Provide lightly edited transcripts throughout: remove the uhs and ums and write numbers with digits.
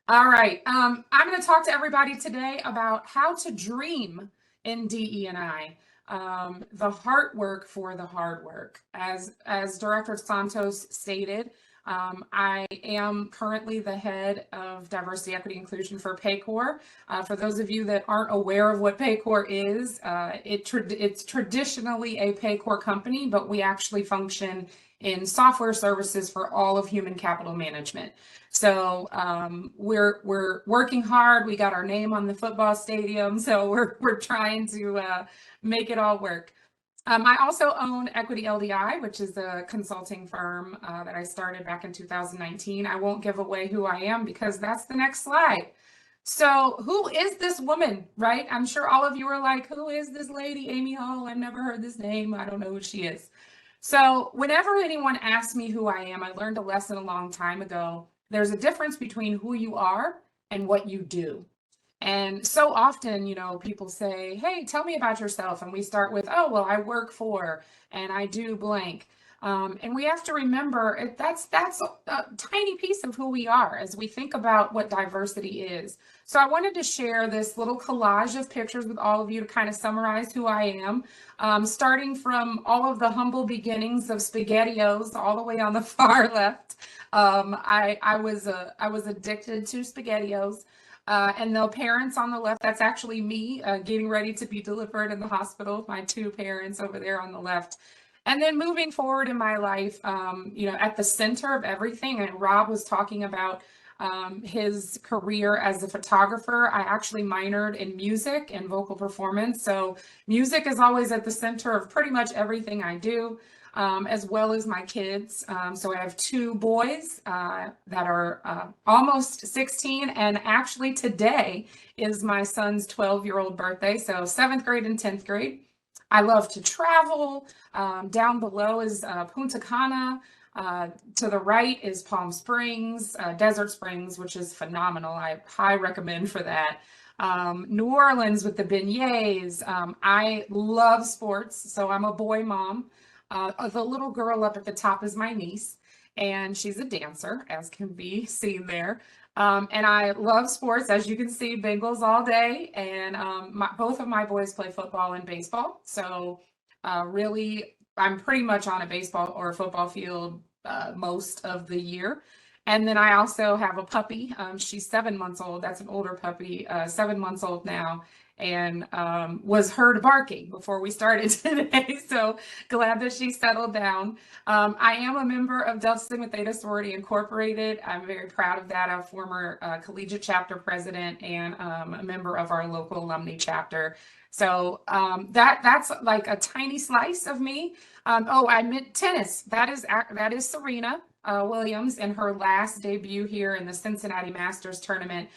All right. I'm going to talk to everybody today about how to dream in DE&I. The heart work for the hard work. As Director Santos stated, I am currently the head of diversity, equity, inclusion for Paycor. For those of you that aren't aware of what Paycor is, it's traditionally a Paycor company, but we actually function in software services for all of human capital management. So we're working hard. We got our name on the football stadium, so we're trying to make it all work. I also own Equity LDI, which is a consulting firm that I started back in 2019. I won't give away who I am because that's the next slide. So who is this woman, right? I'm sure all of you are like, who is this lady, Amy Hall? I've never heard this name. I don't know who she is. So whenever anyone asks me who I am, I learned a lesson a long time ago. There's a difference between who you are and what you do. And so often, people say, hey, tell me about yourself. And we start with, oh, well, I work for, and I do blank. And we have to remember that's a tiny piece of who we are as we think about what diversity is. So I wanted to share this little collage of pictures with all of you to kind of summarize who I am, starting from all of the humble beginnings of SpaghettiOs all the way on the far left. I was addicted to SpaghettiOs. And the parents on the left, that's actually me getting ready to be delivered in the hospital, my two parents over there on the left. And then moving forward in my life, at the center of everything, and Rob was talking about his career as a photographer. I actually minored in music and vocal performance. So music is always at the center of pretty much everything I do. As well as my kids. So I have two boys that are almost 16, and actually today is my son's 12-year-old birthday, so 7th grade and 10th grade. I love to travel. Down below is Punta Cana. To the right is Palm Springs, Desert Springs, which is phenomenal. I highly recommend for that. New Orleans with the beignets. I love sports, so I'm a boy mom. The little girl up at the top is my niece, and she's a dancer, as can be seen there. And I love sports, as you can see, Bengals all day. And both of my boys play football and baseball. So really, I'm pretty much on a baseball or a football field most of the year. And then I also have a puppy. She's 7 months old. That's an older puppy, 7 months old now, and was heard barking before we started today. So glad that she settled down. I am a member of Delta Sigma Theta Sorority Incorporated. I'm very proud of that. I'm a former collegiate chapter president and a member of our local alumni chapter. So that's like a tiny slice of me. I meant tennis. That is Serena Williams in her last debut here in the Cincinnati Masters tournament.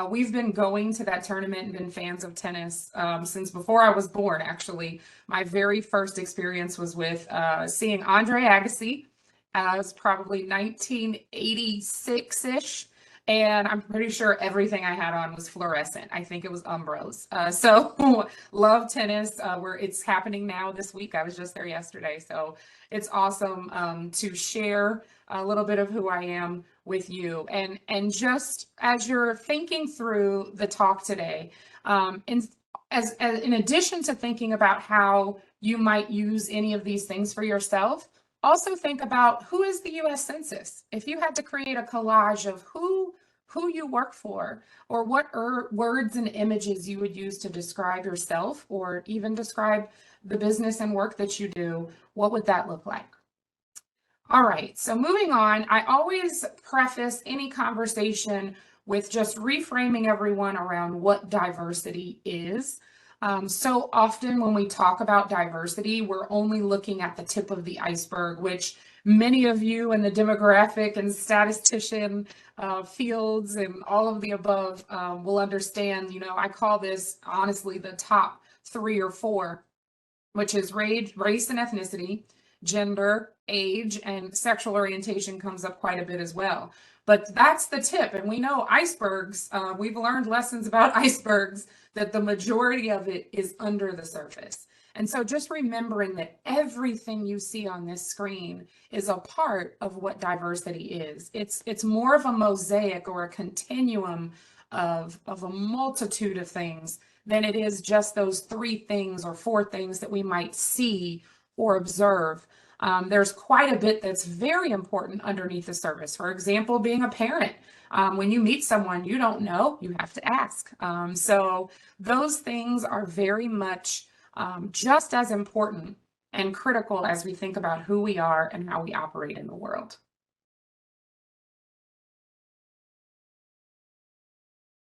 We've been going to that tournament and been fans of tennis since before I was born, actually. My very first experience was with seeing Andre Agassi. It was probably 1986-ish. And I'm pretty sure everything I had on was fluorescent. I think it was Umbros. So love tennis. Where it's happening now this week. I was just there yesterday. So it's awesome to share a little bit of who I am with you. And just as you're thinking through the talk today, in addition to thinking about how you might use any of these things for yourself, also think about who is the U.S. Census. If you had to create a collage of who you work for, or what words and images you would use to describe yourself, or even describe the business and work that you do, what would that look like? All right, so moving on, I always preface any conversation with just reframing everyone around what diversity is. So often when we talk about diversity, we're only looking at the tip of the iceberg, which many of you in the demographic and statistician fields and all of the above will understand. I call this honestly the top 3 or 4, which is race and ethnicity, gender, age, and sexual orientation comes up quite a bit as well. But that's the tip. And we know icebergs, we've learned lessons about icebergs, that the majority of it is under the surface. And so just remembering that everything you see on this screen is a part of what diversity is. It's more of a mosaic or a continuum of a multitude of things than it is just those 3 things or 4 things that we might see or observe. There's quite a bit that's very important underneath the surface. For example, being a parent. When you meet someone you don't know, you have to ask. So those things are very much just as important and critical as we think about who we are and how we operate in the world.